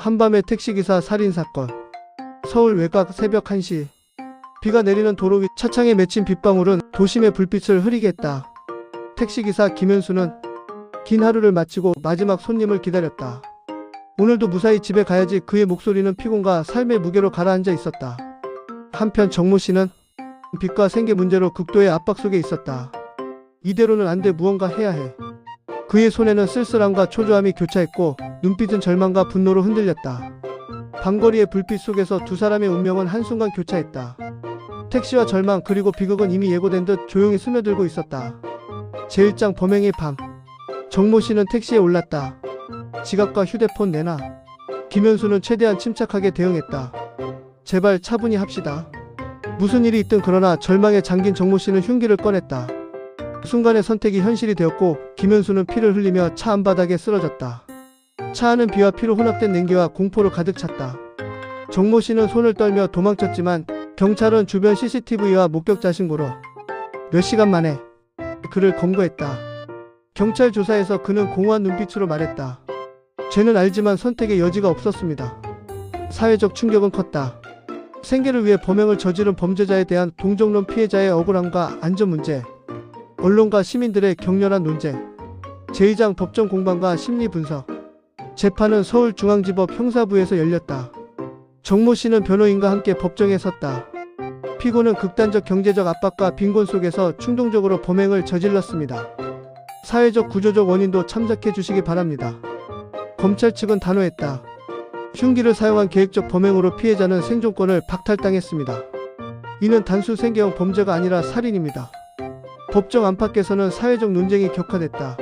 한밤의 택시기사 살인사건. 서울 외곽 새벽 1시. 비가 내리는 도로 위 차창에 맺힌 빗방울은 도심의 불빛을 흐리게 했다. 택시기사 김현수는 긴 하루를 마치고 마지막 손님을 기다렸다. 오늘도 무사히 집에 가야지. 그의 목소리는 피곤과 삶의 무게로 가라앉아 있었다. 한편 정모 씨는 빚과 생계 문제로 극도의 압박 속에 있었다. 이대로는 안 돼. 무언가 해야 해. 그의 손에는 쓸쓸함과 초조함이 교차했고 눈빛은 절망과 분노로 흔들렸다. 밤거리의 불빛 속에서 두 사람의 운명은 한순간 교차했다. 택시와 절망 그리고 비극은 이미 예고된 듯 조용히 스며들고 있었다. 제1장 범행의 밤. 정모 씨는 택시에 올랐다. 지갑과 휴대폰 내놔. 김현수는 최대한 침착하게 대응했다. 제발 차분히 합시다. 무슨 일이 있든. 그러나 절망에 잠긴 정모 씨는 흉기를 꺼냈다. 순간의 선택이 현실이 되었고 김현수는 피를 흘리며 차 안바닥에 쓰러졌다. 차 안은 비와 피로 혼합된 냉기와 공포로 가득 찼다. 정모 씨는 손을 떨며 도망쳤지만 경찰은 주변 CCTV와 목격자 신고로 몇 시간 만에 그를 검거했다. 경찰 조사에서 그는 공허한 눈빛으로 말했다. 죄는 알지만 선택의 여지가 없었습니다. 사회적 충격은 컸다. 생계를 위해 범행을 저지른 범죄자에 대한 동정론, 피해자의 억울함과 안전 문제, 언론과 시민들의 격렬한 논쟁, 제2장 법정 공방과 심리 분석. 재판은 서울중앙지법 형사부에서 열렸다. 정모 씨는 변호인과 함께 법정에 섰다. 피고는 극단적 경제적 압박과 빈곤 속에서 충동적으로 범행을 저질렀습니다. 사회적 구조적 원인도 참작해 주시기 바랍니다. 검찰 측은 단호했다. 흉기를 사용한 계획적 범행으로 피해자는 생존권을 박탈당했습니다. 이는 단순 생계형 범죄가 아니라 살인입니다. 법정 안팎에서는 사회적 논쟁이 격화됐다.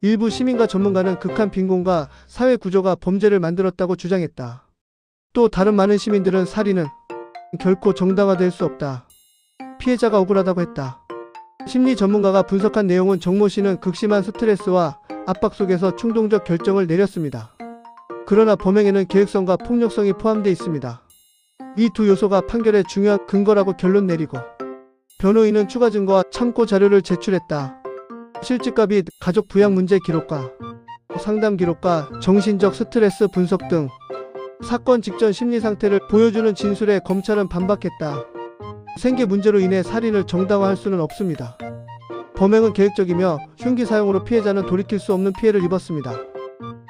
일부 시민과 전문가는 극한 빈곤과 사회 구조가 범죄를 만들었다고 주장했다. 또 다른 많은 시민들은 살인은 결코 정당화될 수 없다. 피해자가 억울하다고 했다. 심리 전문가가 분석한 내용은 정모 씨는 극심한 스트레스와 압박 속에서 충동적 결정을 내렸습니다. 그러나 범행에는 계획성과 폭력성이 포함되어 있습니다. 이 두 요소가 판결의 중요한 근거라고 결론 내리고 변호인은 추가 증거와 참고 자료를 제출했다. 실직과 빚, 가족 부양 문제 기록과 상담 기록과 정신적 스트레스 분석 등 사건 직전 심리 상태를 보여주는 진술에 검찰은 반박했다. 생계 문제로 인해 살인을 정당화할 수는 없습니다. 범행은 계획적이며 흉기 사용으로 피해자는 돌이킬 수 없는 피해를 입었습니다.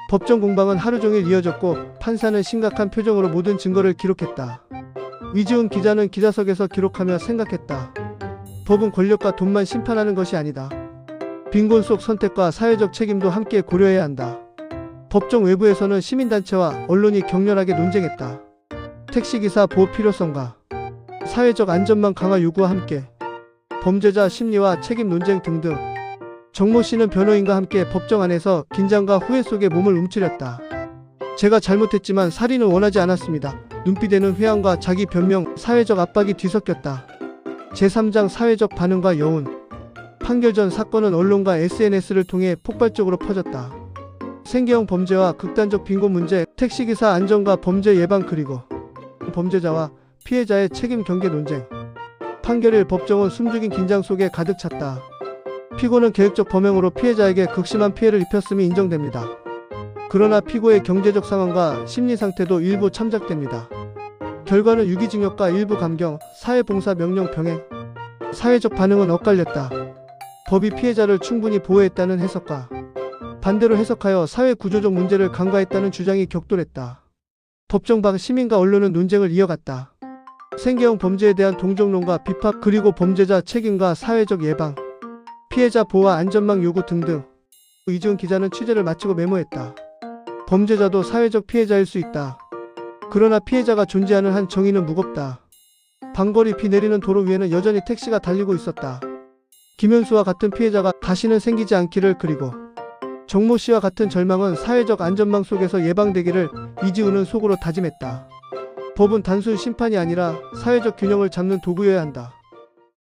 법정 공방은 하루 종일 이어졌고 판사는 심각한 표정으로 모든 증거를 기록했다. 위지훈 기자는 기자석에서 기록하며 생각했다. 법은 권력과 돈만 심판하는 것이 아니다. 빈곤 속 선택과 사회적 책임도 함께 고려해야 한다. 법정 외부에서는 시민단체와 언론이 격렬하게 논쟁했다. 택시기사 보호 필요성과 사회적 안전망 강화 요구와 함께 범죄자 심리와 책임 논쟁 등등. 정모 씨는 변호인과 함께 법정 안에서 긴장과 후회 속에 몸을 움츠렸다. 제가 잘못했지만 살인을 원하지 않았습니다. 눈빛에는 회한과 자기 변명, 사회적 압박이 뒤섞였다. 제3장 사회적 반응과 여운. 판결 전 사건은 언론과 SNS를 통해 폭발적으로 퍼졌다. 생계형 범죄와 극단적 빈곤 문제, 택시기사 안전과 범죄 예방 그리고 범죄자와 피해자의 책임 경계 논쟁. 판결일 법정은 숨죽인 긴장 속에 가득 찼다. 피고는 계획적 범행으로 피해자에게 극심한 피해를 입혔음이 인정됩니다. 그러나 피고의 경제적 상황과 심리 상태도 일부 참작됩니다. 결과는 유기징역과 일부 감경, 사회봉사 명령 병행. 사회적 반응은 엇갈렸다. 법이 피해자를 충분히 보호했다는 해석과 반대로 해석하여 사회 구조적 문제를 간과했다는 주장이 격돌했다. 법정 밖 시민과 언론은 논쟁을 이어갔다. 생계형 범죄에 대한 동정론과 비판 그리고 범죄자 책임과 사회적 예방, 피해자 보호와 안전망 요구 등등. 이지훈 기자는 취재를 마치고 메모했다. 범죄자도 사회적 피해자일 수 있다. 그러나 피해자가 존재하는 한 정의는 무겁다. 밤거리 비 내리는 도로 위에는 여전히 택시가 달리고 있었다. 김현수와 같은 피해자가 다시는 생기지 않기를 그리고 정모 씨와 같은 절망은 사회적 안전망 속에서 예방되기를 이지훈은 속으로 다짐했다. 법은 단순 심판이 아니라 사회적 균형을 잡는 도구여야 한다.